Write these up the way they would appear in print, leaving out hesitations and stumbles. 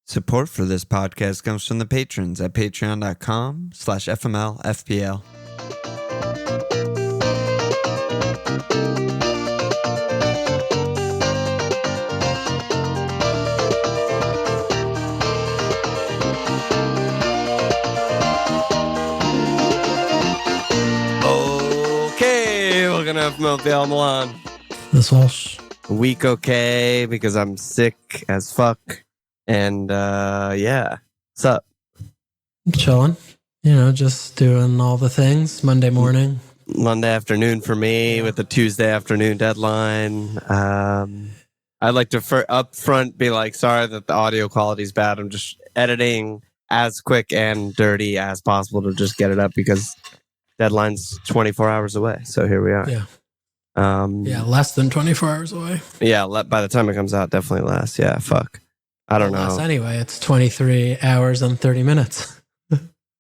Support for this podcast comes from the patrons at patreon.com/FMLFPL. Okay, welcome to FMLFPL. Milan. This Walsh. Week okay because I'm sick as fuck. And yeah, what's up? Chilling. Just doing all the things. Monday morning. Monday afternoon for me with the Tuesday afternoon deadline. I'd like to up front be like, sorry that the audio quality is bad. I'm just editing as quick and dirty as possible to just get it up because deadline's 24 hours away. So here we are. Yeah. Less than 24 hours away. Yeah, by the time it comes out, definitely less. Yeah, fuck. I don't know. Anyway, it's 23 hours and 30 minutes.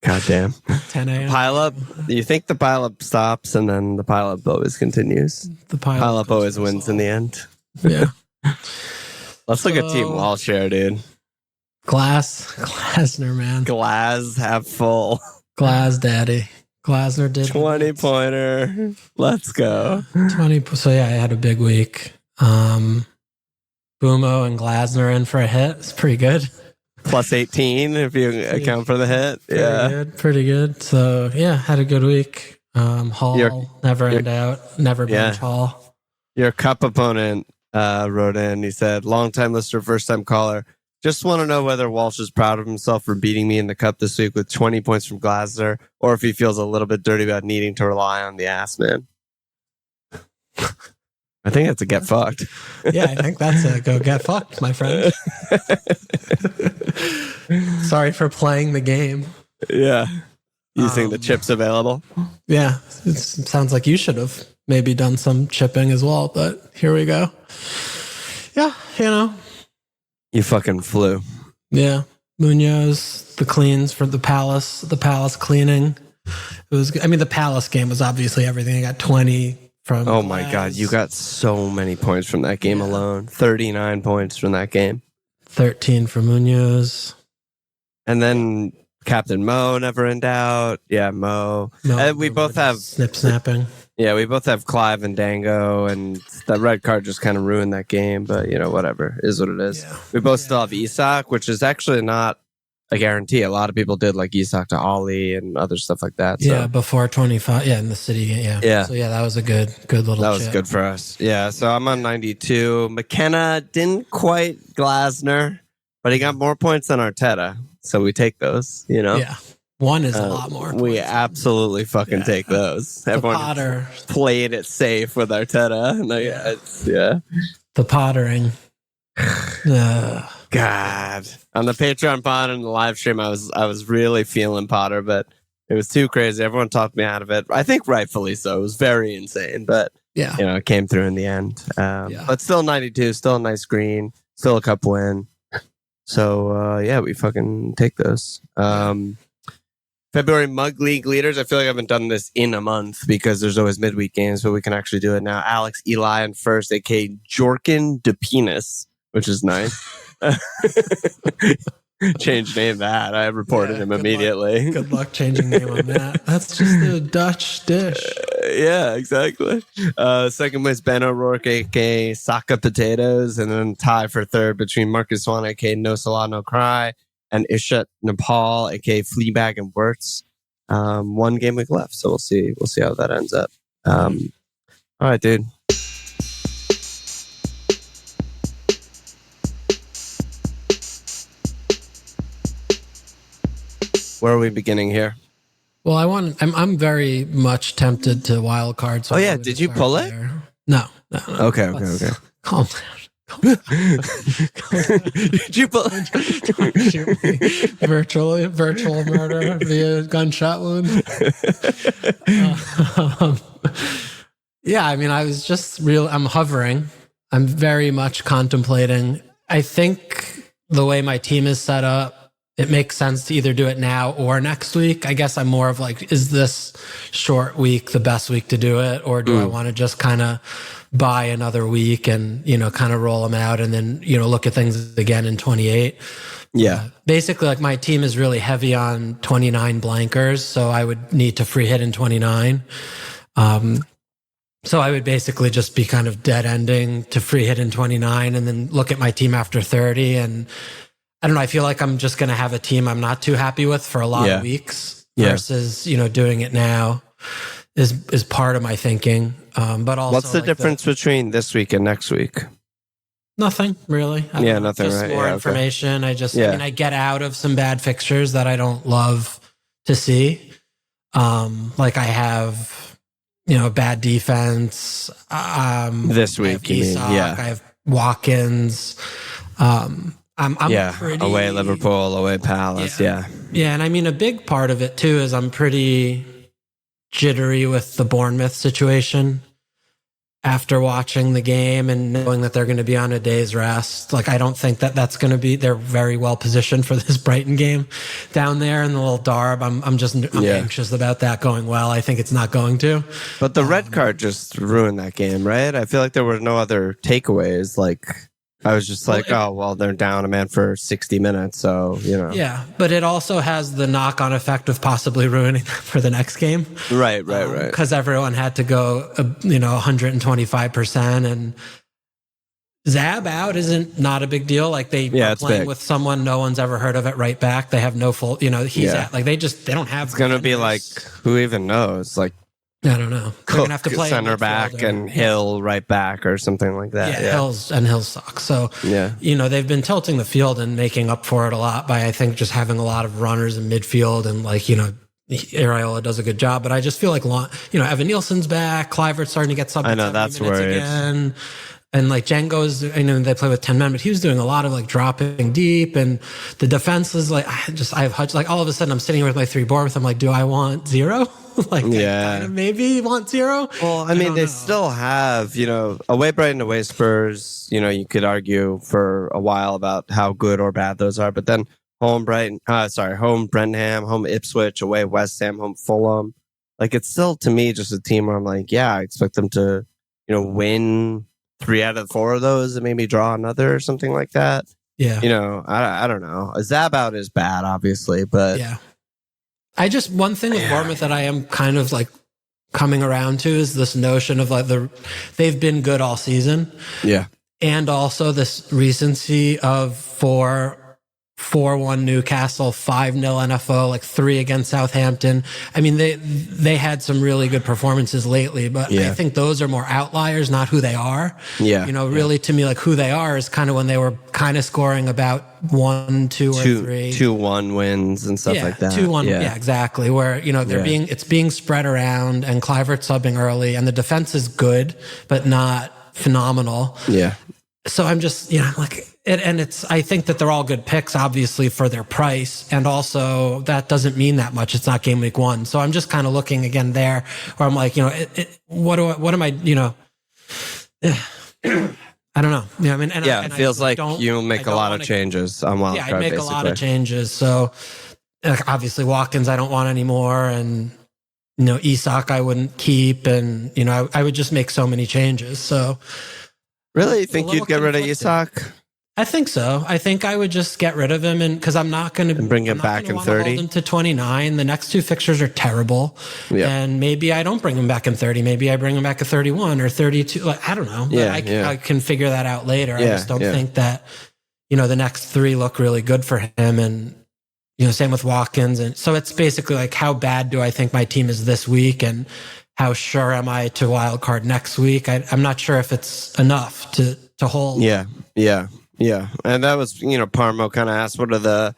God damn. 10 a.m. Pile up. You think the pile up stops and then the pile up always continues. The pile up always wins in the end. Yeah. Let's look at Team Walsh here, dude. Glasner, man. Glass half full. Glass daddy. Glasner did 20-pointer. Let's go. 20. So yeah, I had a big week. Boomo and Glasner in for a hit. It's pretty good. Plus 18 if you account for the hit. Pretty good. So yeah, had a good week. Hall never end out. Never bench Hall. Your cup opponent wrote in. He said, long-time listener, first-time caller. Just want to know whether Walsh is proud of himself for beating me in the cup this week with 20 points from Glasner, or if he feels a little bit dirty about needing to rely on the ass man. I think that's a get fucked. Yeah, I think that's a go get fucked, my friend. Sorry for playing the game. Yeah. Using the chips available. Yeah. It sounds like you should have maybe done some chipping as well, but here we go. Yeah, You fucking flew. Yeah. Munoz, the cleans for the Palace cleaning. It was, the Palace game was obviously everything. I got 20 from. Oh my God. You got so many points from that game alone. 39 points from that game. 13 for Munoz. And then Captain Mo never in doubt. Yeah, Mo. We both have snapping. Yeah, we both have Clive and Dango, and that red card just kind of ruined that game, but whatever, is what it is. Yeah. We both still have Isak, which is actually not a guarantee. A lot of people did like Isak to Ollie and other stuff like that. So. Yeah, before 25. Yeah, in the city. Yeah. So yeah, that was a good little That was good for us. Yeah, so I'm on 92. McKenna didn't quite Glasner, but he got more points than Arteta. So we take those, Yeah. One is a lot more. We absolutely fucking take those. Everyone Potter played it safe with Arteta. The pottering. God. On the Patreon pod and the live stream, I was really feeling Potter, but it was too crazy. Everyone talked me out of it. I think rightfully so. It was very insane, but it came through in the end. But still 92, still a nice green, still a cup win. So we fucking take those. February Mug League leaders. I feel like I haven't done this in a month because there's always midweek games, but we can actually do it now. Alex Eli in first, aka Jorkin de Penis, which is nice. Change name that. I reported him immediately. Good luck changing name on that. That's just a Dutch dish. Yeah, exactly. Second place, Ben O'Rourke, aka Saka Potatoes, and then tie for third between Marcus Swan, aka No Salah No Cry, and Ishat Nepal, aka Fleabag and Wirtz. One game week left, so we'll see how that ends up. All right, dude. Where are we beginning here? Well, I'm very much tempted to wild card. So did you pull it? No. Okay. Calm down. Did you pull virtual murder via gunshot wound? I was just I'm hovering. I'm very much contemplating. I think the way my team is set up, it makes sense to either do it now or next week. I guess I'm more of like, is this short week the best week to do it? Or do I want to just kind of buy another week and, kind of roll them out and then, look at things again in 28? Yeah. Basically, like my team is really heavy on 29 blankers. So I would need to free hit in 29. So I would basically just be kind of dead ending to free hit in 29 and then look at my team after 30. And I don't know, I feel like I'm just going to have a team I'm not too happy with for a lot of weeks versus, doing it now is part of my thinking. But also, what's the difference between this week and next week? Nothing really. Nothing. Just right? more information. Okay. I get out of some bad fixtures that I don't love to see. Like I have, bad defense. This week, you mean? Yeah. I have Watkins. I'm pretty, away Liverpool, away Palace. Yeah. And I mean, a big part of it too is I'm pretty jittery with the Bournemouth situation after watching the game and knowing that they're going to be on a day's rest. Like, I don't think that that's going to be, they're very well positioned for this Brighton game down there in the little Darb. I'm anxious about that going well. I think it's not going to. But the red card just ruined that game, right? I feel like there were no other takeaways. Like, I was just like, they're down a man for 60 minutes. So, Yeah, but it also has the knock-on effect of possibly ruining them for the next game. Right. Because everyone had to go, 125%. And Zab out isn't not a big deal. Like they are playing with someone no one's ever heard of at right back. They have no full, he's at, like they don't have. It's going to be like, who even knows? Like, I don't know. They're going to have to play center back and Hill right back or something like that. Yeah. Hill sucks. So, they've been tilting the field and making up for it a lot by, I think, just having a lot of runners in midfield and Areola does a good job. But I just feel like, Evan Nielsen's back. Clivert's starting to get something. I know, that's where again. And like Django's, they play with 10 men, but he was doing a lot of like dropping deep and the defense is like, I have Hutch, like all of a sudden I'm sitting here with my 3 Bournemouth. I'm like, do I want 0? I kind of maybe want 0. Well, I mean, they still have, away Brighton, away Spurs, you could argue for a while about how good or bad those are, but then home Brenham, home Ipswich, away West Ham, home Fulham. Like it's still to me just a team where I'm like, I expect them to, win 3 out of 4 of those and maybe draw another or something like that. Yeah. I don't know. A Zab out is bad, obviously, but one thing with Bournemouth that I am kind of like coming around to is this notion of like they've been good all season. Yeah. And also this recency of 4-1 Newcastle, 5-0 NFO, like 3 against Southampton. I mean, they had some really good performances lately, but I think those are more outliers, not who they are. Yeah. Really to me, like who they are is kind of when they were kind of scoring about 1, 2, or 3. 2-1 wins and stuff like that. 2-1. Yeah, exactly. Where, it's being spread around and Clivert subbing early and the defense is good, but not phenomenal. Yeah. So I'm just, I think that they're all good picks, obviously, for their price. And also that doesn't mean that much. It's not game week 1. So I'm just kind of looking again there where I'm like, what am I, I don't know. It feels like you make a lot of changes on wildcard. Yeah, I make a lot of changes. So obviously Watkins, I don't want anymore. And, Isak, I wouldn't keep. And, I would just make so many changes. So. Really? You think you'd get rid of Isak? I think so. I think I would just get rid of him because I'm not going to bring him back in 30. Hold him to 29. The next 2 fixtures are terrible. Yeah. And maybe I don't bring him back in 30. Maybe I bring him back at 31 or 32. Like, I don't know. I can figure that out later. I just don't think that, the next 3 look really good for him. And, same with Watkins. And so it's basically like, how bad do I think my team is this week? And how sure am I to wild card next week? I'm not sure if it's enough to hold. Yeah. And that was, Parmo kind of asked, what are the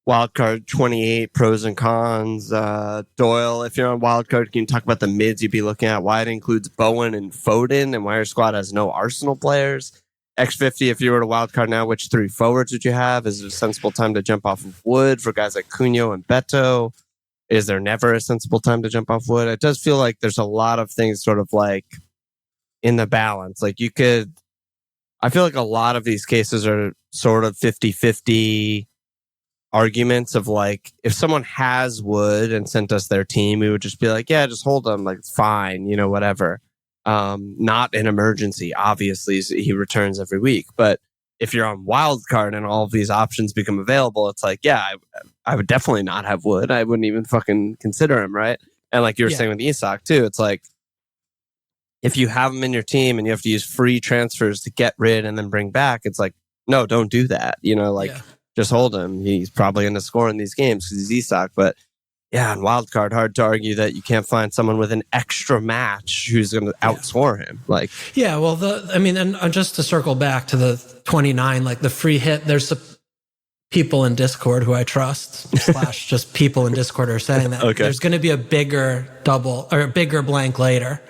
wild card 28 pros and cons? Doyle, if you're on wild card, can you talk about the mids you'd be looking at? Why it includes Bowen and Foden and why your squad has no Arsenal players? X50, if you were to wild card now, which 3 forwards would you have? Is it a sensible time to jump off of Wood for guys like Cunha and Beto? Is there never a sensible time to jump off Wood? It does feel like there's a lot of things sort of like in the balance. Like I feel like a lot of these cases are sort of 50-50. arguments of like, if someone has Wood and sent us their team, we would just be like, yeah, just hold them, like it's fine, whatever. Not an emergency. Obviously, he returns every week, but if you're on wildcard and all of these options become available, it's like, yeah, I would definitely not have Wood. I wouldn't even fucking consider him, right? And like you were saying with Isak too, it's like, if you have him in your team and you have to use free transfers to get rid and then bring back, it's like, no, don't do that. Just hold him. He's probably going to score in these games because he's Isak. But yeah, on wildcard, hard to argue that you can't find someone with an extra match who's going to outscore him. And just to circle back to the 29, like the free hit, there's people in Discord who I trust / just people in Discord are saying that there's going to be a bigger double or a bigger blank later.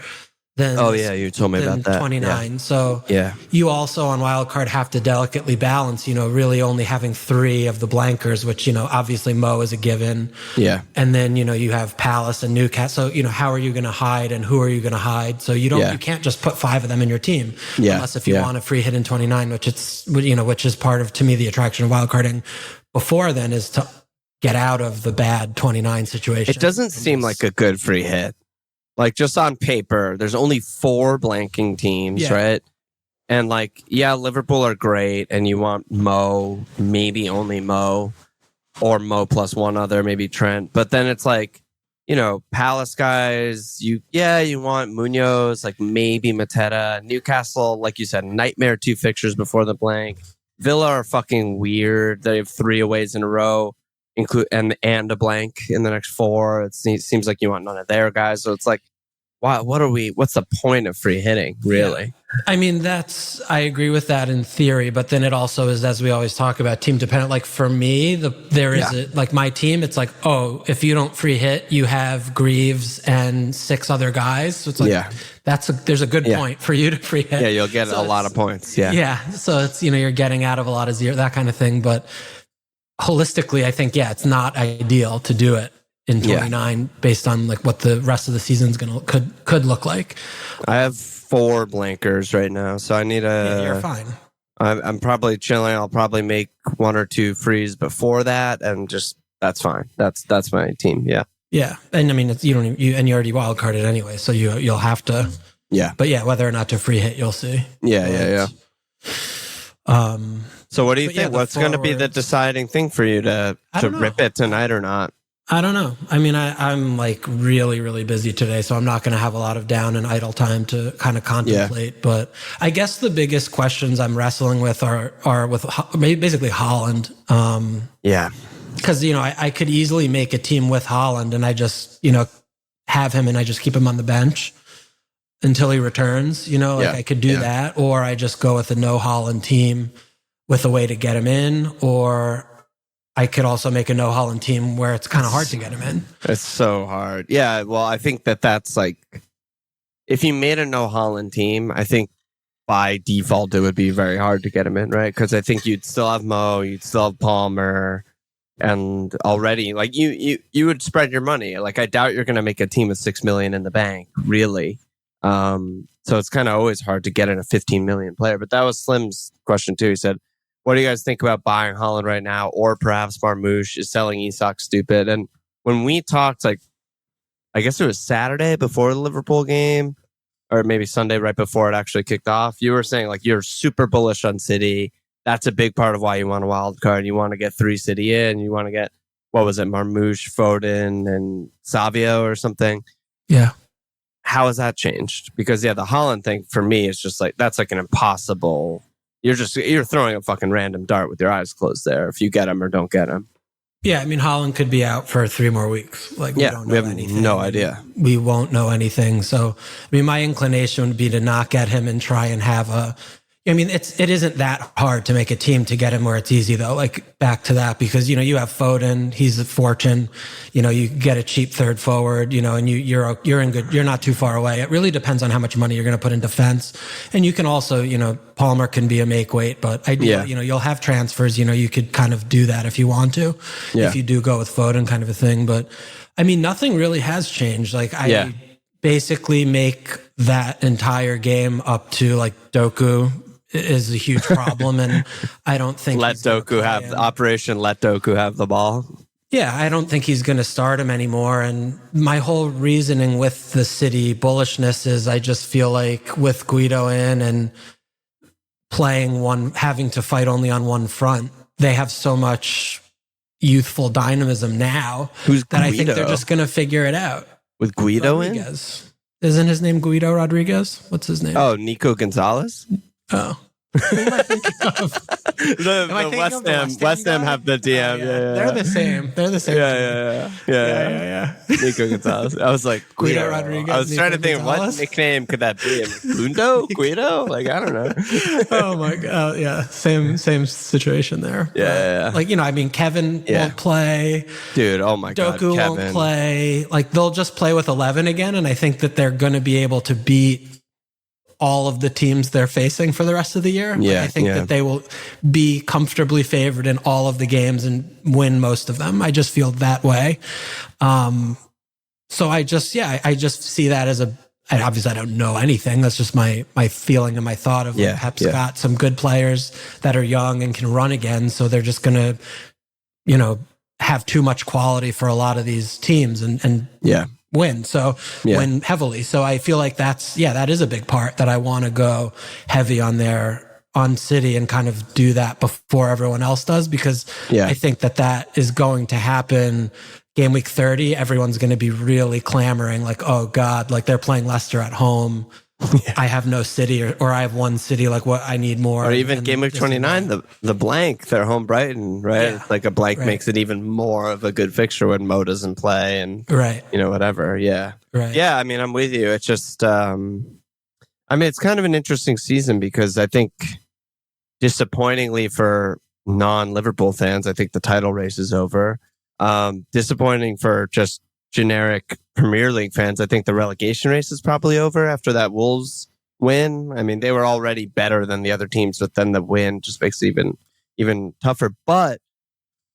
You told me about that. 29. So you also on wildcard have to delicately balance, really only having 3 of the blankers, which, obviously Mo is a given. Yeah. And then, you have Palace and Newcastle. So, how are you going to hide and who are you going to hide? So you can't just put 5 of them in your team. Yeah. Unless if you want a free hit in 29, which is part of, to me, the attraction of wildcarding before then is to get out of the bad 29 situation. It doesn't seem like a good free hit. Like, just on paper, there's only 4 blanking teams, right? And Liverpool are great, and you want Mo, maybe only Mo, or Mo plus one other, maybe Trent. But then it's like, Palace guys, you want Munoz, like maybe Mateta. Newcastle, like you said, nightmare 2 fixtures before the blank. Villa are fucking weird. They have 3 aways in a row. And a blank in the next 4. It seems like you want none of their guys. So it's like, wow, what's the point of free hitting, really? Yeah. I mean, I agree with that in theory, but then it also is, as we always talk about, team dependent. Like for me, like my team, it's like, if you don't free hit, you have Greaves and 6 other guys. So it's like, there's a good point for you to free hit. Yeah, you'll get a lot of points. Yeah. Yeah. So it's, you're getting out of a lot of zero, that kind of thing. But holistically, I think, it's not ideal to do it in 29 based on like what the rest of the season's could look like. I have 4 blankers right now, so I need you're fine. I'm probably chilling. I'll probably make 1 or 2 frees before that, and just that's fine. That's my team. Yeah. Yeah, and I mean, you already wildcarded anyway, so you'll have to. Yeah. But whether or not to free hit, you'll see. Yeah. So what do you think? What's going to be the deciding thing for you to rip it tonight or not? I don't know. I mean, I'm like really, really busy today, so I'm not going to have a lot of down and idle time to kind of contemplate. But I guess the biggest questions I'm wrestling with are with basically Haaland. Because, I could easily make a team with Haaland and I just, have him and I just keep him on the bench until he returns. I could do that, or I just go with a no Haaland team with a way to get him in, or I could also make a no Haaland team where it's kind of hard to get him in. It's so hard. Yeah, well, I think that's like, if you made a no Haaland team, I think by default it would be very hard to get him in, right? Because I think you'd still have Mo, you'd still have Palmer, and already, like, you would spread your money. Like, I doubt you're going to make a team with 6 million in the bank, really. So it's kind of always hard to get in a 15 million player. But that was Slim's question too. He said, what do you guys think about buying Haaland right now? Or perhaps Marmoush is selling Isak stupid? And when we talked, like, I guess it was Saturday before the Liverpool game, or maybe Sunday right before it actually kicked off, you were saying like you're super bullish on City. That's a big part of why you want a wild card. You want to get 3 City in. You want to get, what was it, Marmoush, Foden, and Savio or something. Yeah. How has that changed? Because the Haaland thing for me is just like, that's like an impossible. You're throwing a fucking random dart with your eyes closed there if you get him or don't get him. Yeah, I mean, Haaland could be out for 3 more weeks. Like, we don't know anything. No idea. We won't know anything. So, I mean, my inclination would be to not get him and try and have I mean, it isn't that hard to make a team to get him where it's easy, though. Like, back to that, because, you have Foden, he's a fortune. You get a cheap third forward, and you're in good, you're not too far away. It really depends on how much money you're going to put in defense. And you can also, Palmer can be a make weight, but ideally, you'll have transfers, you could kind of do that if you want to, if you do go with Foden kind of a thing. But I mean, nothing really has changed. Like, I basically make that entire game up to like Doku is a huge problem, and I don't think let Operation Let Doku have the ball. Yeah, I don't think he's going to start him anymore. And my whole reasoning with the City bullishness is I just feel like with Guido in and having to fight only on one front, they have so much youthful dynamism now that I think they're just going to figure it out. With Guido Rodriguez. Isn't his name Guido Rodriguez? What's his name? Oh, Nico Gonzalez? Oh. Who am I thinking of? the West Ham have the DM. Yeah. They're the same. Yeah. Nico Gonzalez. I was like, Guido Rodriguez. I was trying to think, what nickname could that be? Gundo? Guido? Like, I don't know. Oh my God. Yeah. Same situation there. Yeah. Like, Kevin won't play. Dude, oh my God. Doku won't play. Like, they'll just play with 11 again. And I think that they're going to be able to beat all of the teams they're facing for the rest of the year. Yeah, I think that they will be comfortably favored in all of the games and win most of them. I just feel that way. So I just see that as obviously I don't know anything. That's just my feeling and my thought of Pep's got some good players that are young and can run again. So they're just going to, have too much quality for a lot of these teams and win. So win heavily. So I feel like that is a big part that I want to go heavy on City and kind of do that before everyone else does, because I think that is going to happen. Game week 30, everyone's going to be really clamoring like, oh God, like they're playing Leicester at home. I have no City or I have one City. Like what I need more. Or even game week 29, the blank, they're home Brighton, right? Yeah. Like a blank makes it even more of a good fixture when Mo doesn't play and whatever. Yeah. Right. Yeah. I mean, I'm with you. It's just, it's kind of an interesting season because I think disappointingly for non-Liverpool fans, I think the title race is over. Disappointing for just generic Premier League fans, I think the relegation race is probably over after that Wolves win. I mean, they were already better than the other teams, but then the win just makes it even tougher. But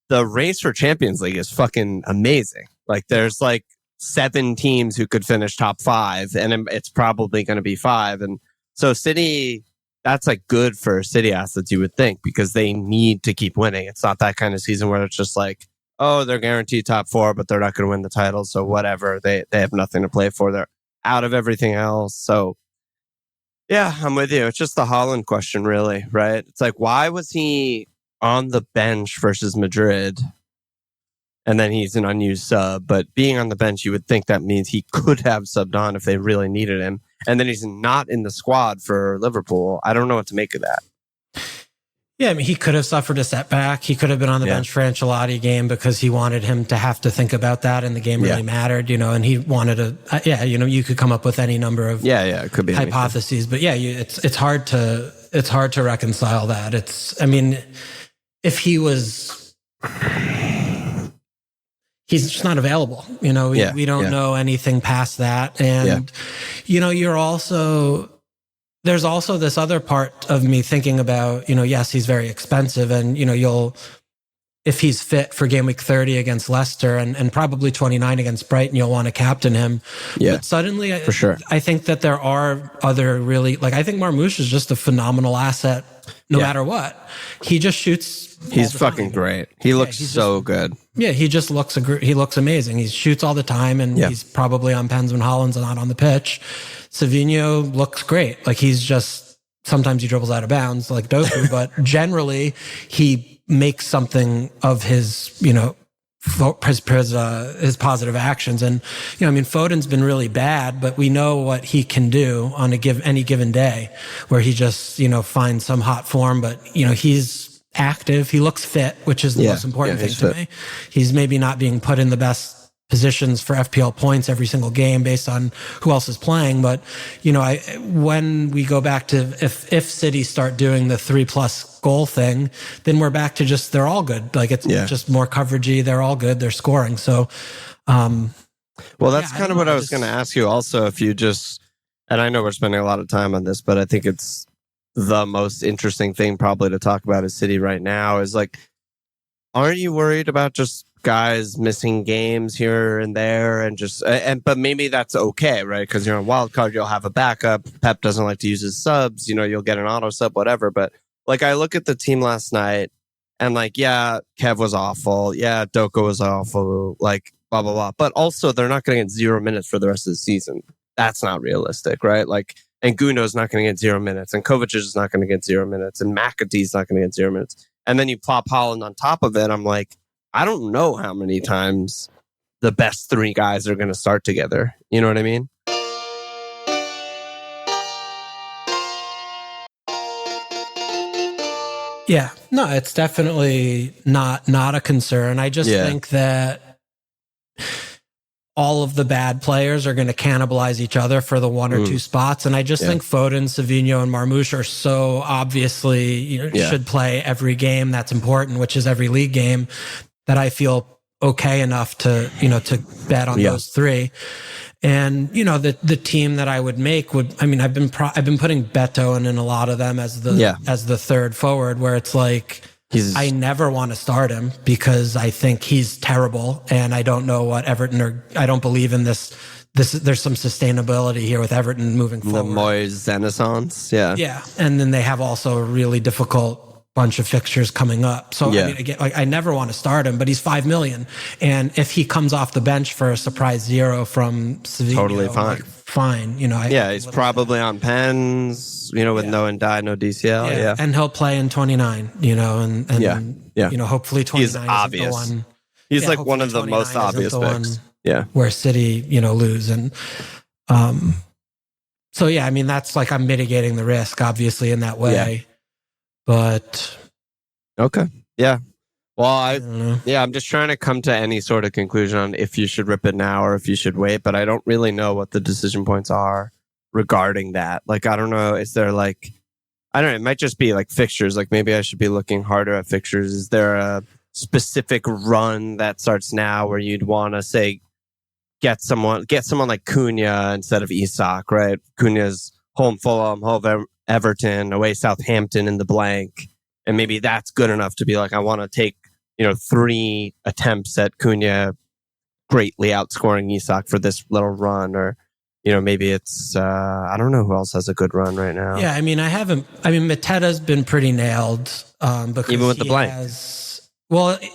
the race for Champions League is fucking amazing. Like, there's like 7 teams who could finish top 5, and it's probably going to be 5. And so City, that's like good for City assets, you would think, because they need to keep winning. It's not that kind of season where it's just like, oh, they're guaranteed top 4, but they're not going to win the title. So whatever, they have nothing to play for. They're out of everything else. So yeah, I'm with you. It's just the Haaland question, really, right? It's like, why was he on the bench versus Madrid? And then he's an unused sub, but being on the bench, you would think that means he could have subbed on if they really needed him. And then he's not in the squad for Liverpool. I don't know what to make of that. Yeah, I mean, he could have suffered a setback. He could have been on the bench for Ancelotti game because he wanted him to have to think about that, and the game really mattered, and he wanted you could come up with any number of it could be hypotheses, anything. But it's hard to reconcile that. If he was, he's just not available. We don't know anything past that, and there's also this other part of me thinking about, yes, he's very expensive, and, if he's fit for game week 30 against Leicester and probably 29 against Brighton, you'll want to captain him. Yeah, but suddenly, for sure, I think that there are other really, I think Marmoush is just a phenomenal asset no matter what. He just shoots. He's fucking great. He looks so good. Yeah, he looks amazing. He shoots all the time, and he's probably on pens when Haaland's not on the pitch. Savinho looks great. He's just, sometimes he dribbles out of bounds like Doku, but generally he makes something of his positive actions. And, Foden's been really bad, but we know what he can do on any given day where he just, finds some hot form, but, he's active. He looks fit, which is the most important thing to me. He's maybe not being put in the best positions for FPL points every single game based on who else is playing. But, when we go back to if City start doing the 3+ goal thing, then we're back to just, they're all good. It's just more coveragey. They're all good. They're scoring. So, well, that's kind of what I was going to ask you also. If you just, and I know we're spending a lot of time on this, but I think it's the most interesting thing probably to talk about is City right now is aren't you worried about just guys missing games here and there but maybe that's okay, right? Because you're on wild card, you'll have a backup. Pep doesn't like to use his subs, you'll get an auto sub, whatever. But like, I look at the team last night and like, yeah, Kev was awful. Yeah, Doko was awful. Like, blah, blah, blah. But also they're not going to get 0 minutes for the rest of the season. That's not realistic, right? Like, and Gundo's not going to get 0 minutes, and Kovacic is not going to get 0 minutes, and McAtee's not going to get 0 minutes. And then you plop Haaland on top of it. I'm like, I don't know how many times the best 3 guys are going to start together. You know what I mean? Yeah, no, it's definitely not a concern. I just think that all of the bad players are going to cannibalize each other for the 1 or 2 spots. And I just think Foden, Savinho, and Marmoush are so obviously, should play every game that's important, which is every league game, that I feel okay enough to, to bet on those 3. And, the team that I would make I've been putting Beto in a lot of them as the third forward, where it's like, I never want to start him because I think he's terrible, and I don't know what I don't believe in this. There's some sustainability here with Everton moving forward. The Moyes Renaissance, yeah, and then they have also a really difficult bunch of fixtures coming up. So I mean, again, I never want to start him, but he's 5 million, and if he comes off the bench for a surprise 0 from Sevilla, totally fine. Fine, he's probably on pens, with no Ndai, no DCL. And he'll play in 29, and hopefully 29 he's obvious. The one. He's like one of the most obvious picks. Where City, lose. And so I mean, that's like, I'm mitigating the risk obviously in that way. But okay. Yeah. Well, I'm just trying to come to any sort of conclusion on if you should rip it now or if you should wait, but I don't really know what the decision points are regarding that. Like, I don't know. Is there like, I don't know, it might just be like fixtures. Like, maybe I should be looking harder at fixtures. Is there a specific run that starts now where you'd want to say, get someone like Cunha instead of Isak, right? Cunha's home Fulham, home Everton, away Southampton in the blank. And maybe that's good enough to be like, I want to take, 3 attempts at Cunha greatly outscoring Isak for this little run. Or, maybe it's, I don't know who else has a good run right now. Yeah, I mean, Mateta's been pretty nailed. Because even with the blank.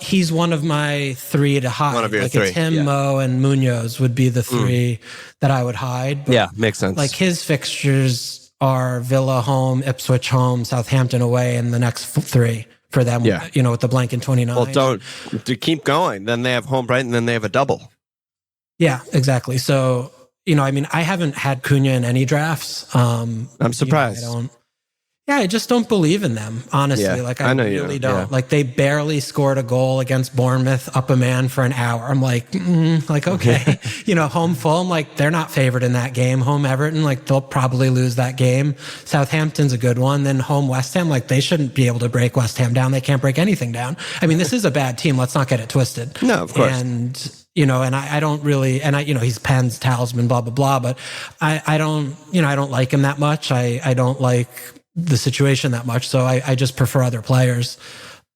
He's one of my 3 to hide. One of your like 3. It's him, Mo, and Munoz would be the 3 that I would hide. But makes sense. Like, his fixtures are Villa home, Ipswich home, Southampton away, and the next 3 for them, with the blank in 29. Well, to keep going. Then they have home Brighton, then they have a double. Yeah, exactly. So, I haven't had Cunha in any drafts. I'm surprised. I just don't believe in them, honestly. Yeah, like, I really don't. Yeah. Like, they barely scored a goal against Bournemouth, up a man for an hour. I'm like, okay. Home Fulham, like, they're not favored in that game. Home Everton, like, they'll probably lose that game. Southampton's a good one. Then home West Ham, like, they shouldn't be able to break West Ham down. They can't break anything down. I mean, this is a bad team. Let's not get it twisted. No, of course. And, and I don't really, and he's Penn's talisman, blah, blah, blah. But I don't like him that much. I don't like the situation that much. So I just prefer other players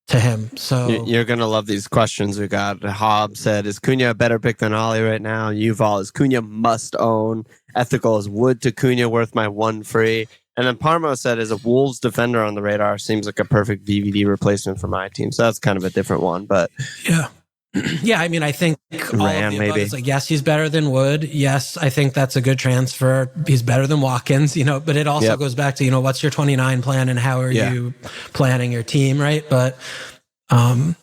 to him. So you're going to love these questions we got. Hobb said, is Cunha a better pick than Ali right now? Yuval, is Cunha must own? Ethical, is Wood to Cunha worth my 1 free? And then Parmo said, is a Wolves defender on the radar? Seems like a perfect VVD replacement for my team. So that's kind of a different one, but yeah, I mean, I think all of the above is like, yes, he's better than Wood. Yes, I think that's a good transfer. He's better than Watkins, but it also goes back to, what's your 29 plan and how are you planning your team, right? But, I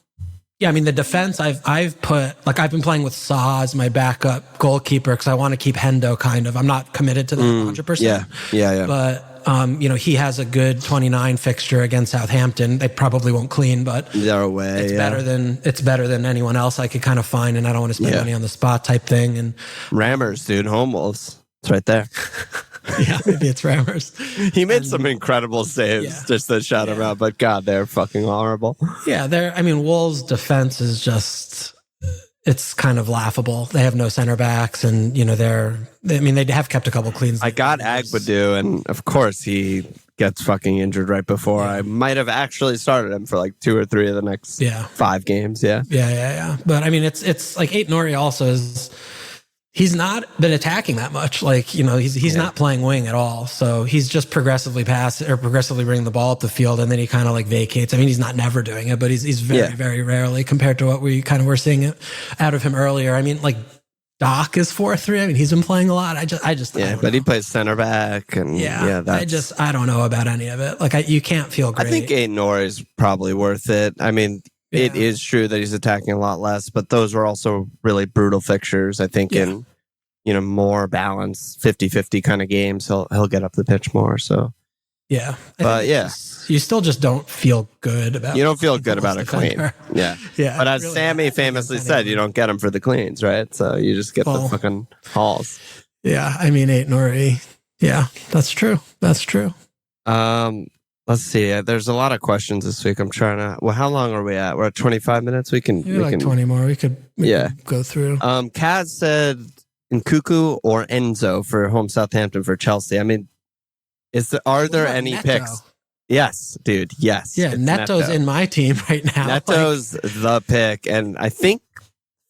mean, the defense I've been playing with Saw as my backup goalkeeper because I want to keep Hendo kind of. I'm not committed to that 100%. Yeah. But, he has a good 29 fixture against Southampton. They probably won't clean, but they're away. It's better than anyone else I could kind of find, and I don't want to spend money on the spot type thing. And Rammers, dude, home Wolves. It's right there. Maybe it's Rammers. He made some incredible saves just to shout him out, but God, they're fucking horrible. Yeah, Wolves' defense is just, it's kind of laughable. They have no center backs, and they have kept a couple cleans. I got Agbadou, and of course he gets fucking injured right before I might have actually started him for like 2 or 3 of the next 5 games. Yeah. But I mean, it's like Aït-Nouri also is. He's not been attacking that much. Like, he's not playing wing at all. So he's just progressively bringing the ball up the field, and then he kind of like vacates. I mean, he's not never doing it, but he's very, very rarely compared to what we kind of were seeing it out of him earlier. I mean, like Doc is 4-3. I mean, he's been playing a lot. I just but he plays center back, and I don't know about any of it. Like you can't feel great. I think Aït-Nouri is probably worth it. I mean, it is true that he's attacking a lot less, but those were also really brutal fixtures. I think in more balanced 50-50 kind of games, he'll get up the pitch more. So but you still just don't feel good about. You don't feel good about a clean. Yeah. But as really Sammy famously said, you don't get them for the cleans, right? So you just get the fucking hauls. Yeah, I mean Aït-Nouri. Yeah, that's true. Let's see. There's a lot of questions this week. I'm trying to. Well, how long are we at? We're at 25 minutes. We can 20 more. We could go through. Kaz said Nkuku or Enzo for home Southampton for Chelsea. I mean, are there any Neto? picks? Yes, dude. Yes. Yeah, Neto's in my team right now. Neto's the pick, and I think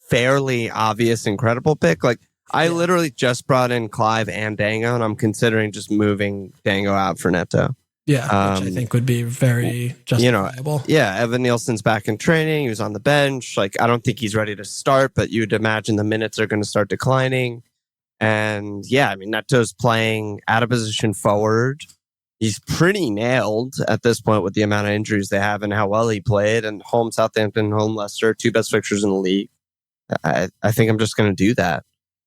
fairly obvious, incredible pick. Like I literally just brought in Clive and Dango, and I'm considering just moving Dango out for Neto. Yeah, which I think would be very justifiable. Evan Nielsen's back in training. He was on the bench. Like, I don't think he's ready to start, but you'd imagine the minutes are going to start declining. And I mean, Neto's playing out of position forward. He's pretty nailed at this point with the amount of injuries they have and how well he played. And home Southampton, home Leicester, 2 best fixtures in the league. I think I'm just going to do that.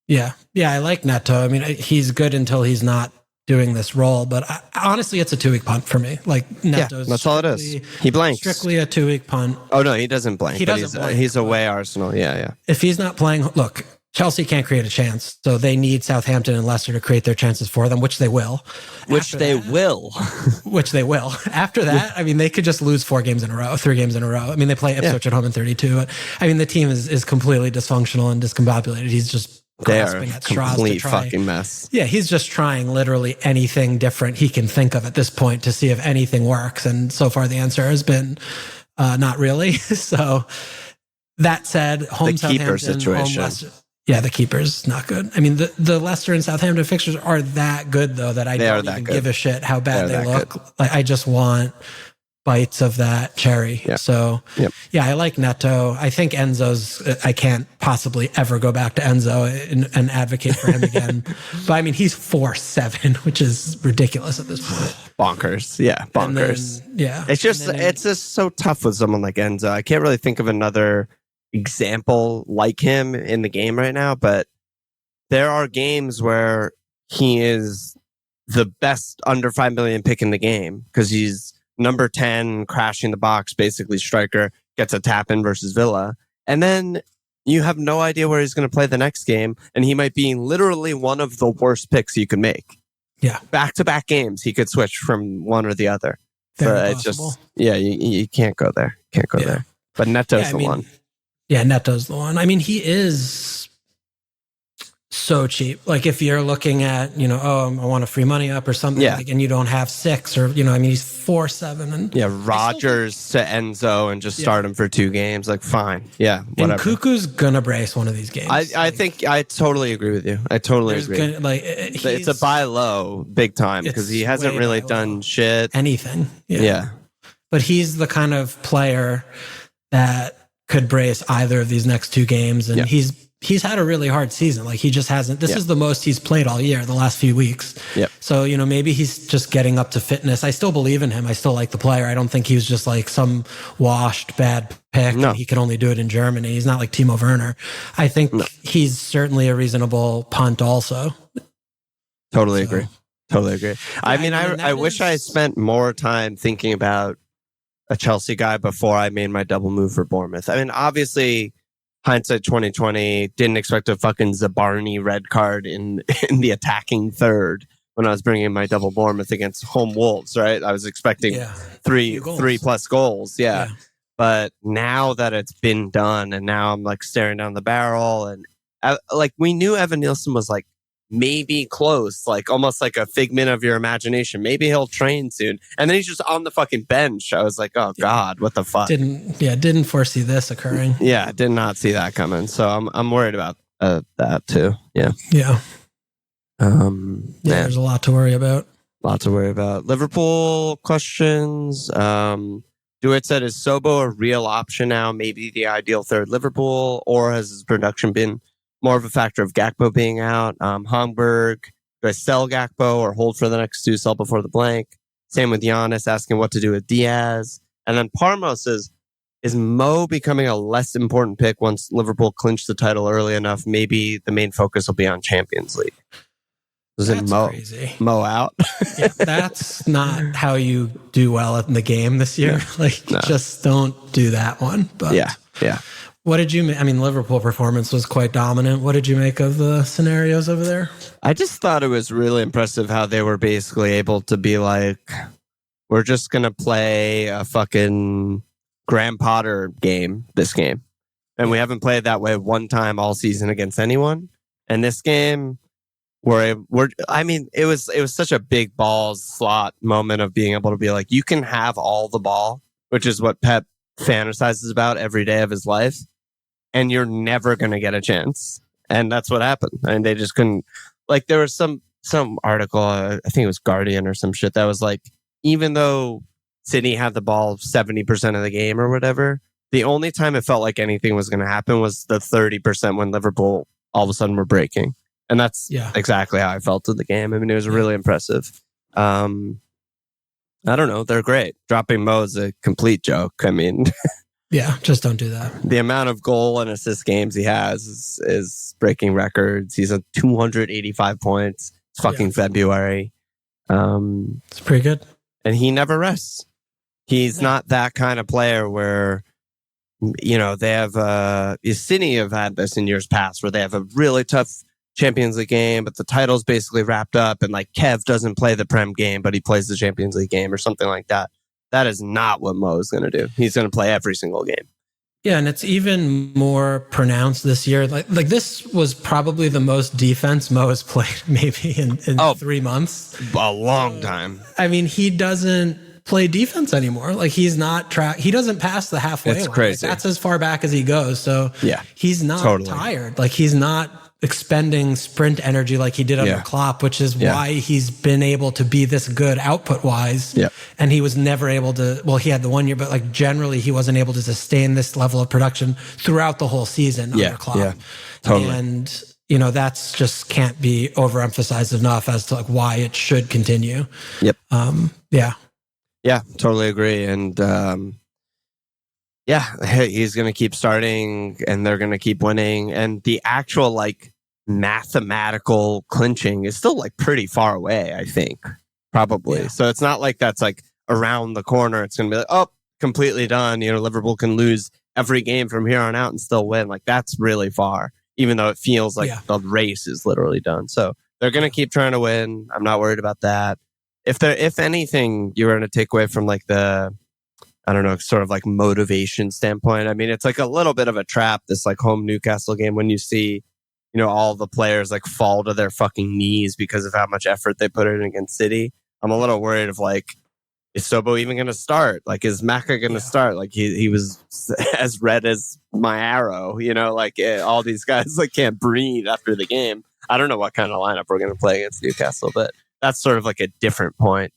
Yeah, I like Neto. I mean, he's good until he's not doing this role, but honestly, it's a 2-week punt for me. Like Neto's that's all it is. He blanks. Strictly a 2-week punt. Oh no, he doesn't blank. He's away Arsenal. Yeah. If he's not playing, look, Chelsea can't create a chance, so they need Southampton and Leicester to create their chances for them, which they will. Which they will. After that, I mean, they could just lose 3 games in a row. I mean, they play Ipswich at home in 32. I mean, the team is completely dysfunctional and discombobulated. He's just grasping at straws complete to try. Fucking mess. Yeah, he's just trying literally anything different he can think of at this point to see if anything works. And so far, the answer has been not really. So that said, home Southampton, keeper situation. Home Leicester. Yeah, the keeper's not good. I mean, the Leicester and Southampton fixtures are that good, though, that I don't even give a shit how bad they look. Like, I just want bites of that cherry. Yeah. So, I like Neto. I think I can't possibly ever go back to Enzo and advocate for him again. But I mean, he's 4-7, which is ridiculous at this point. Bonkers. Yeah, bonkers. Then, it's just so tough with someone like Enzo. I can't really think of another example like him in the game right now, but there are games where he is the best under 5 million pick in the game because he's number 10, crashing the box, basically striker, gets a tap in versus Villa. And then you have no idea where he's going to play the next game. And he might be literally one of the worst picks you can make. Yeah. Back-to-back games, he could switch from one or the other. So it's just, you can't go there. Can't go there. But Neto's the one. Yeah, Neto's the one. I mean, he is so cheap. Like if you're looking at, I want a free money up or something, and you don't have 6 or, I mean, he's 4-7. And Rodgers to Enzo and just start him for 2 games. Like, fine. Yeah, whatever. And Cuckoo's going to brace one of these games. I think I totally agree with you. I totally agree. It's a buy low big time because he hasn't really done shit. Anything. Yeah. But he's the kind of player that could brace either of these next 2 games. And he's had a really hard season. Like he just hasn't, this is the most he's played all year, the last few weeks. Yep. So, maybe he's just getting up to fitness. I still believe in him. I still like the player. I don't think he was just like some washed bad pick. No. He could only do it in Germany. He's not like Timo Werner. I think he's certainly a reasonable punt also. Totally agree. I mean, I wish I spent more time thinking about a Chelsea guy before I made my double move for Bournemouth. I mean, obviously, hindsight 2020, didn't expect a fucking Zabarni red card in the attacking third when I was bringing my double Bournemouth against home Wolves, right? I was expecting 3 plus goals. Yeah. But now that it's been done and now I'm like staring down the barrel and like we knew Evan Nielsen was like maybe close, like almost like a figment of your imagination. Maybe he'll train soon. And then he's just on the fucking bench. I was like, oh God, what the fuck? Didn't foresee this occurring. Yeah, did not see that coming. So I'm worried about that too. Yeah. Yeah. There's a lot to worry about. Liverpool questions. Dewitt said, is Sobo a real option now? Maybe the ideal third Liverpool, or has his production been more of a factor of Gakpo being out? Homburg, do I sell Gakpo or hold for the next two, sell before the blank? Same with Giannis asking what to do with Diaz. And then Parmo says, is Mo becoming a less important pick once Liverpool clinched the title early enough? Maybe the main focus will be on Champions League. That's crazy. Mo out? Yeah, that's not how you do well in the game this year. Just don't do that one. But yeah. What did you? I mean, Liverpool performance was quite dominant. What did you make of the scenarios over there? I just thought it was really impressive how they were basically able to be like, we're just gonna play a fucking Graham Potter game this game, and we haven't played that way one time all season against anyone. And this game, it was such a big balls slot moment of being able to be like, you can have all the ball, which is what Pep fantasizes about every day of his life, and you're never going to get a chance. And that's what happened. And they just couldn't, like, there was some article, I think it was Guardian or some shit that was like, even though City had the ball 70% of the game or whatever, the only time it felt like anything was going to happen was the 30% when Liverpool all of a sudden were breaking. And that's exactly how I felt in the game. I mean, it was really impressive. I don't know. They're great. Dropping Mo is a complete joke. I mean, yeah, just don't do that. The amount of goal and assist games he has is breaking records. He's at 285 points. It's fucking February. It's pretty good. And he never rests. He's not that kind of player where, you know, they have, City have had this in years past where they have a really tough Champions League game, but the title's basically wrapped up, and like Kev doesn't play the Prem game, but he plays the Champions League game or something like that. That is not what Mo is going to do. He's going to play every single game. Yeah, and it's even more pronounced this year. Like this was probably the most defense Mo has played maybe in 3 months. A long time. I mean, he doesn't play defense anymore. Like he's not he doesn't pass the halfway line. It's crazy. Like, that's as far back as he goes. So he's not tired. Like he's not expending sprint energy like he did under Klopp, which is why he's been able to be this good output wise. Yeah. And he was never able to, well, he had the 1 year, but like generally he wasn't able to sustain this level of production throughout the whole season under Klopp. Yeah. Totally. And, you know, that's just can't be overemphasized enough as to like why it should continue. Yep. Yeah, totally agree. And, he's going to keep starting and they're going to keep winning. And the actual like mathematical clinching is still like pretty far away, I think, probably. Yeah. So it's not like that's like around the corner. It's going to be like, oh, completely done. You know, Liverpool can lose every game from here on out and still win. Like that's really far, even though it feels like the race is literally done. So they're going to keep trying to win. I'm not worried about that. If anything, you're going to take away from like the, I don't know, sort of like motivation standpoint. I mean, it's like a little bit of a trap, this like home Newcastle game, when you see, you know, all the players like fall to their fucking knees because of how much effort they put in against City. I'm a little worried of like, is Sobo even going to start? Like, is Maka going to start? Like he was as red as my arrow, you know, like all these guys like can't breathe after the game. I don't know what kind of lineup we're going to play against Newcastle, but that's sort of like a different point.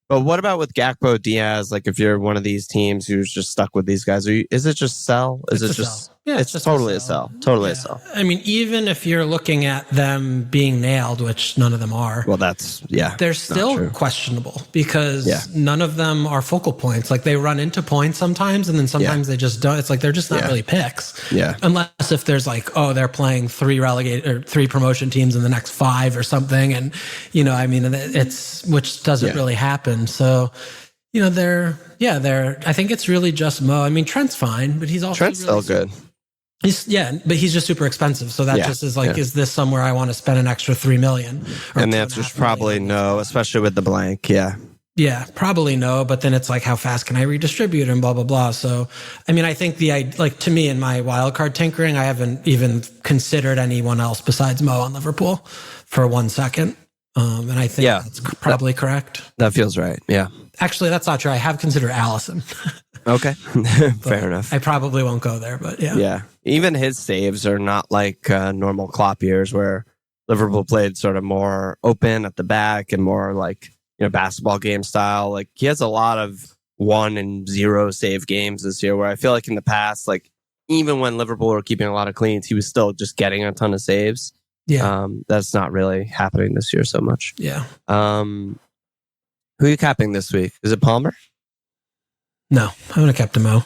But what about with Gakpo, Diaz? Like, if you're one of these teams who's just stuck with these guys, is it just sell? Is it just? Yeah, it's just totally a sell. Totally a sell. I mean, even if you're looking at them being nailed, which none of them are. Well, that's they're still questionable because none of them are focal points. Like they run into points sometimes, and then sometimes they just don't. It's like they're just not really picks. Yeah. Unless if there's like, they're playing 3 relegated or 3 promotion teams in the next 5 or something, and you know, I mean, it's which doesn't really happen. So. You know, they're. I think it's really just Mo. I mean, Trent's fine, but he's also Trent's really still good. But he's just super expensive. So that just is like, is this somewhere I want to spend an extra $3 million? And the answer is probably no, especially with the blank. Yeah. Yeah, probably no. But then it's like, how fast can I redistribute and blah, blah, blah. So, I mean, I think to me in my wildcard tinkering, I haven't even considered anyone else besides Mo on Liverpool for 1 second. And I think that's probably correct. That feels right. Yeah. Actually, that's not true. I have considered Allison. Okay. Fair enough. I probably won't go there, but yeah. Yeah. Even his saves are not like normal Klopp years where Liverpool played sort of more open at the back and more like, basketball game style. Like he has a lot of 1 and 0 save games this year where I feel like in the past, like even when Liverpool were keeping a lot of cleans, he was still just getting a ton of saves. Yeah. That's not really happening this year so much. Yeah. Who are you capping this week? Is it Palmer? No, I'm going to cap Mo.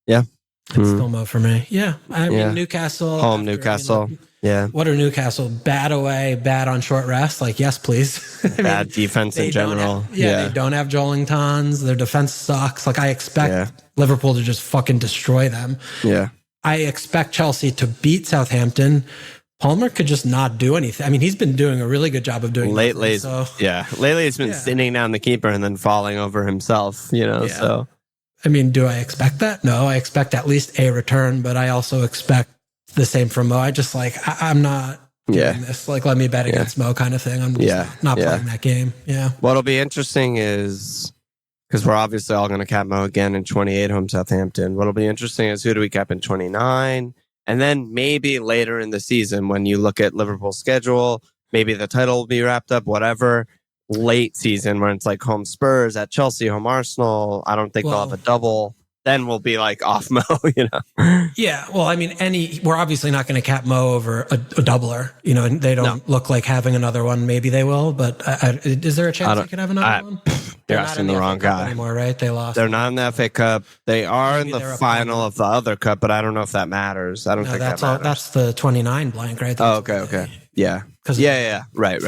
Yeah. It's still Mo for me. Yeah. I mean, Newcastle. Home Newcastle. Yeah. What are Newcastle? Bad away, bad on short rest? Like, yes, please. Bad defense in general. They don't have Joelingtons. Their defense sucks. Like, I expect Liverpool to just fucking destroy them. Yeah. I expect Chelsea to beat Southampton. Palmer could just not do anything. I mean, he's been doing a really good job of doing lately. Nothing, lately he's been sitting down the keeper and then falling over himself. So I mean, do I expect that? No, I expect at least a return, but I also expect the same from Mo. I just I'm not doing this. Like, let me bet against Mo kind of thing. I'm just not playing that game. Yeah. What'll be interesting is because we're obviously all going to cap Mo again in 28 home Southampton. What'll be interesting is who do we cap in 29? And then maybe later in the season, when you look at Liverpool's schedule, maybe the title will be wrapped up, whatever. Late season, when it's like home Spurs, at Chelsea, home Arsenal, I don't think they'll have a double. Then we'll be like off Mo, Yeah, well, I mean, we're obviously not going to cap Mo over a doubler, and they don't look like having another one. Maybe they will, but is there a chance they could have another one? You're asking the wrong guy anymore, right? They lost. They're not in the FA Cup. They are in the final of the other cup, but I don't know if that matters. I don't think that matters. That's the 29 blank, right? Oh, okay. Yeah. Right.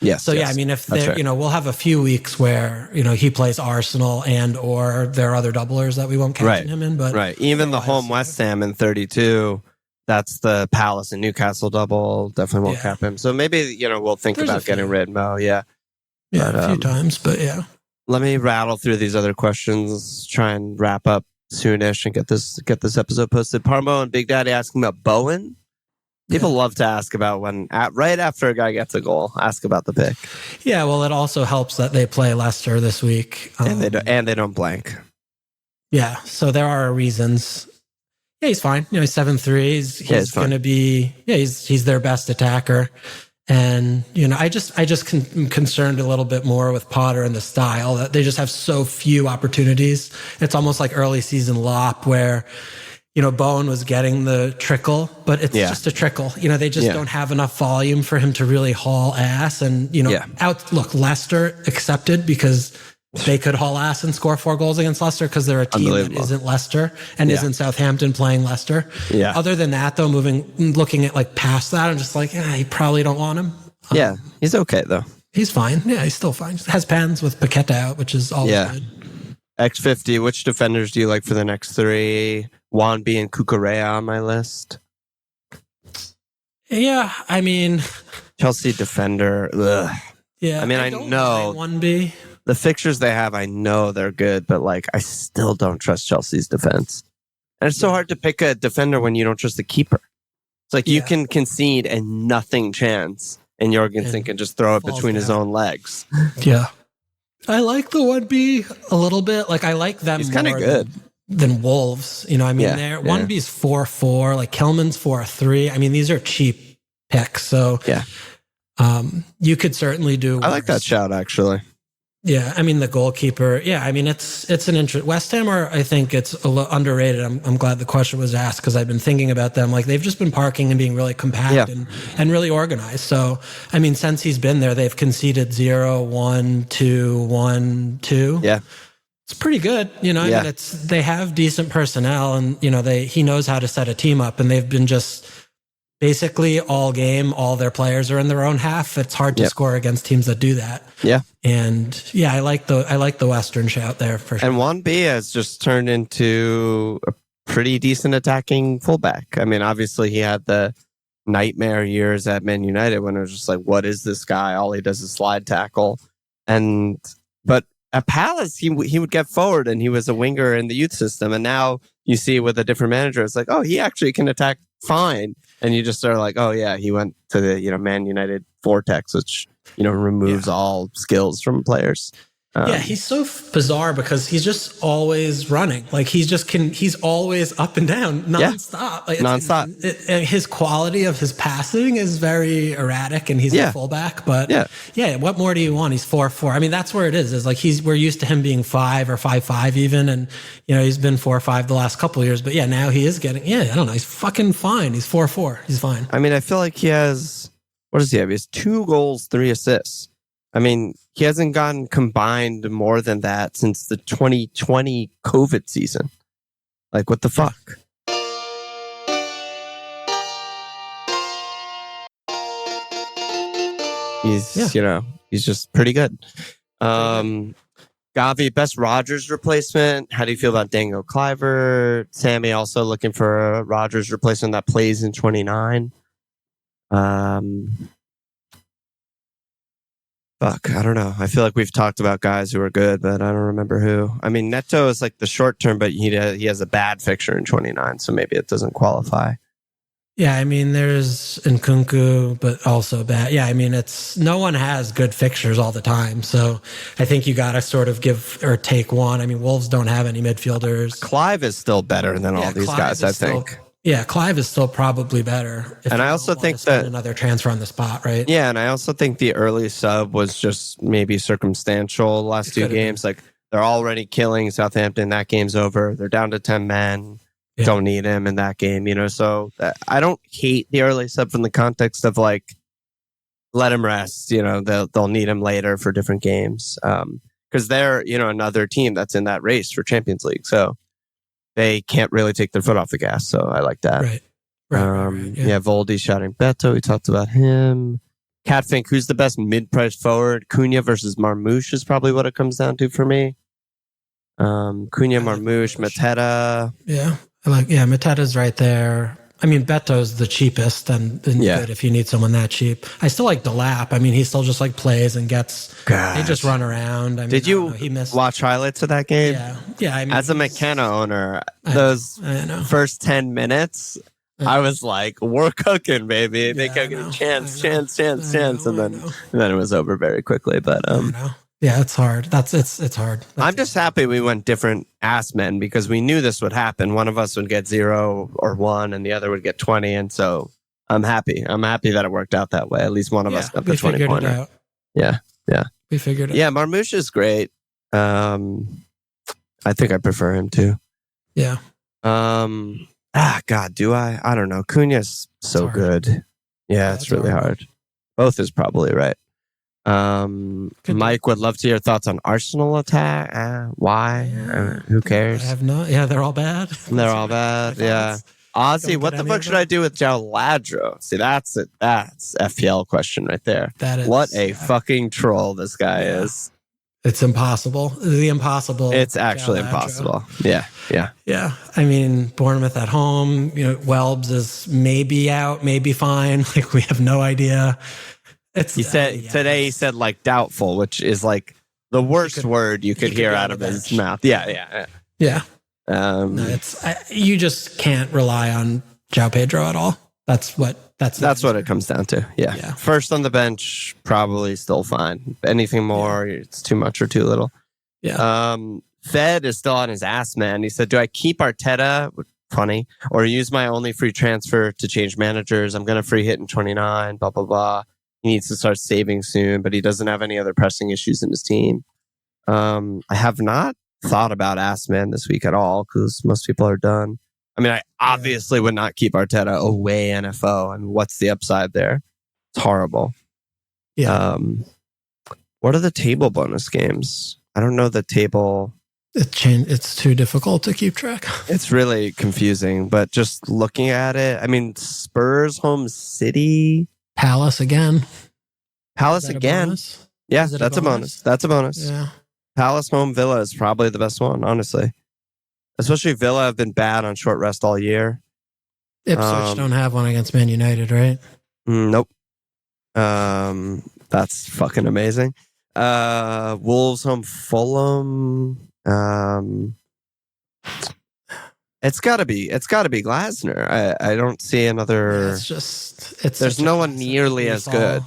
Yes. So I mean, if they, we'll have a few weeks where he plays Arsenal and or there are other doublers that we won't captain him in, but even the home West Ham in 32, that's the Palace and Newcastle double. Definitely won't cap him. So maybe we'll think about getting rid of Mo. Yeah, a few times, but yeah. Let me rattle through these other questions. Try and wrap up soonish and get this episode posted. Parmo and Big Daddy asking about Bowen. People love to ask about right after a guy gets a goal, ask about the pick. Yeah, well, it also helps that they play Leicester this week. And they don't blank. Yeah, so there are reasons. Yeah, he's fine. He's 7'3". He's going to be, he's their best attacker. And, I just am concerned a little bit more with Potter and the style that they just have so few opportunities. It's almost like early season Lop where, Bowen was getting the trickle, but it's just a trickle. They just don't have enough volume for him to really haul ass. And, look, Leicester accepted because they could haul ass and score 4 goals against Leicester because they're a team that isn't Leicester and isn't Southampton playing Leicester. Yeah. Other than that, though, looking at like past that, I'm just like, you probably don't want him. He's okay, though. He's fine. Yeah, he's still fine. Has pens with Paqueta out, which is always good. X50, which defenders do you like for the next 3? Wanby and Kukurea on my list. Yeah, I mean... Chelsea defender. Ugh. Yeah, I mean, I know... Wanby. The fixtures they have, I know they're good, but I still don't trust Chelsea's defense. And it's so hard to pick a defender when you don't trust the keeper. It's like you can concede a nothing chance, and Jorgensen can just throw it between his own legs. Yeah. I like the 1B a little bit. I like them. He's kind of good. Than Wolves. They're 1B's 4-4, like Kelman's 4-3. I mean, these are cheap picks. So you could certainly do worse. I like that shout, actually. Yeah, I mean the goalkeeper. Yeah, I mean it's an interest. West Ham I think it's a little underrated. I'm glad the question was asked because I've been thinking about them. They've just been parking and being really compact and really organized. So I mean, since he's been there, they've conceded 0, 1, 2, 1, 2. Yeah, it's pretty good. I mean, they have decent personnel, and he knows how to set a team up, and they've been just. Basically, all game, all their players are in their own half. It's hard to score against teams that do that. Yeah, and I like the Western shout there for sure. And Wanby has just turned into a pretty decent attacking fullback. I mean, obviously he had the nightmare years at Man United when it was just like, what is this guy? All he does is slide tackle. And But at Palace, he would get forward and he was a winger in the youth system. And now you see with a different manager, it's like, oh, he actually can attack fine. And you just are like, oh yeah, he went to the Man United vortex, which removes all skills from players. He's so bizarre because he's just always running. Like he's always up and down nonstop. Like nonstop. His quality of his passing is very erratic, and he's a fullback. But what more do you want? He's 4'4". I mean, that's where it is. Is like we're used to him being 5 or 5'5" even, and he's been 4 or 5 the last couple of years. But now he is getting. I don't know. He's fucking fine. He's 4'4". He's fine. I mean, I feel like he has. What does he have? He has 2 goals, 3 assists. I mean, he hasn't gotten combined more than that since the 2020 COVID season. Like, what the fuck? He's just pretty good. Gavi, best Rodgers replacement. How do you feel about Dango Cliver? Sammy also looking for a Rodgers replacement that plays in 29. Fuck, I don't know. I feel like we've talked about guys who are good, but I don't remember who. I mean, Neto is like the short term, but he has a bad fixture in 29, so maybe it doesn't qualify. Yeah, I mean, there's Nkunku, but also bad. Yeah, I mean, no one has good fixtures all the time, so I think you got to sort of give or take one. I mean, Wolves don't have any midfielders. Clive is still better than all these guys, I think. Yeah, Clive is still probably better. And I also think that another transfer on the spot, right? Yeah, and I also think the early sub was just maybe circumstantial. Last 2 games, like they're already killing Southampton. That game's over. They're down to 10 men. Yeah. Don't need him in that game, So I don't hate the early sub from the context of like let him rest. They'll need him later for different games because they're another team that's in that race for Champions League. So. They can't really take their foot off the gas, so I like that. Right. Voldy shouting Beto. We talked about him. Catfink, who's the best mid-price forward? Cunha versus Marmouche is probably what it comes down to for me. Cunha, Marmouche, Mateta. Yeah, Mateta's right there. I mean, Beto's the cheapest and good if you need someone that cheap. I still like Delap. I mean, he still just like plays and gets. God. They just run around. I mean, did you watch highlights of that game? Yeah. I mean, as a McKenna owner, those first 10 minutes, I was like, "We're cooking, baby! They cooking, chance, and then it was over very quickly." But yeah, it's hard. It's hard. I'm just happy we went different ass men because we knew this would happen. One of us would get 0 or 1 and the other would get 20. And so I'm happy. I'm happy that it worked out that way. At least one of us got the 20 pointer. Yeah. We figured it out. Yeah, Marmouche is great. I think I prefer him too. Yeah. God, do I? I don't know. Cunha's so good. Yeah, it's really hard. Both is probably right. Mike would love to hear thoughts on Arsenal attack. Why? Who cares? I have no. Yeah, they're all bad. They're all bad. Yeah. Ozzy, what the fuck should I do with João Ladro? See, that's it. That's FPL question right there. That is what a fucking troll this guy is. It's impossible. The impossible. It's actually impossible. Yeah. I mean, Bournemouth at home. Welbs is maybe out, maybe fine. Like we have no idea. He said like doubtful, which is like the worst word you could hear out of his mouth. Yeah. You just can't rely on João Pedro at all. That's what it comes down to. Yeah. First on the bench, probably still fine. Anything more, it's too much or too little. Yeah. Fed is still on his ass, man. He said, "Do I keep Arteta?" Funny, or use my only free transfer to change managers? I'm gonna free hit in 29. Blah blah blah. He needs to start saving soon, but he doesn't have any other pressing issues in his team. I have not thought about Assman this week at all because most people are done. I mean, I obviously would not keep Arteta away NFO. I mean, what's the upside there? It's horrible. Yeah. What are the table bonus games? I don't know the table. It's too difficult to keep track. It's really confusing, but just looking at it, I mean, Spurs home City. Palace again. Yeah, that's a bonus. That's a bonus. Yeah. Palace home Villa is probably the best one, honestly. Especially Villa have been bad on short rest all year. Ipswich don't have one against Man United, right? Nope. That's fucking amazing. Wolves home Fulham. It's gotta be Glasner. I don't see another. There's no one nearly as good.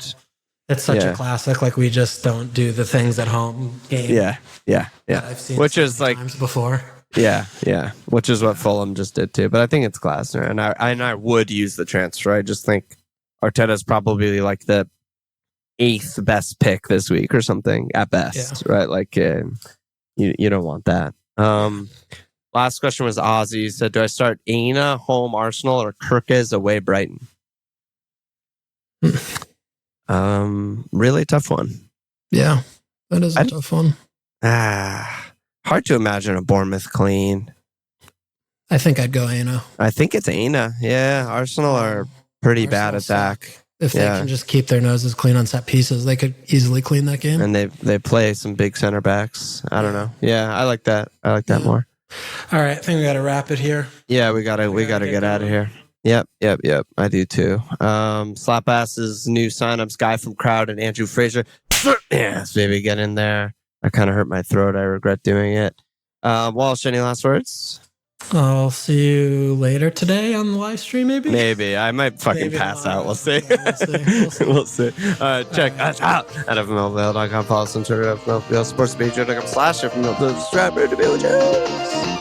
It's such a classic. Like, we just don't do the things at home game. Yeah. I've seen which is like times before. Yeah. Which is what Fulham just did too. But I think it's Glasner, and I would use the transfer. I just think Arteta's probably like the 8th best pick this week or something at best, right? Like, you don't want that. Last question was Ozzy. He said, do I start Aina home Arsenal or Kirkes away Brighton? Really tough one. Yeah, that is a tough one. Hard to imagine a Bournemouth clean. I think I'd go Aina. I think it's Aina. Yeah, Arsenal are pretty bad attack. If they can just keep their noses clean on set pieces, they could easily clean that game. And they play some big center backs. I don't know. Yeah, I like that. I like that more. All right, I think we got to wrap it here. Yeah, we gotta get out of here. Yep. I do too. Slap Ass's new signups, Guy from Crowd and Andrew Fraser. Yes, baby, get in there. I kind of hurt my throat. I regret doing it. Walsh, any last words? I'll see you later today on the live stream, maybe? Maybe. I might fucking pass out. We'll see. We'll see. Check us out at fmlville.com. Follow us on Twitter at fmlville, sportspedia.com/fmlville. Subscribe to be with you.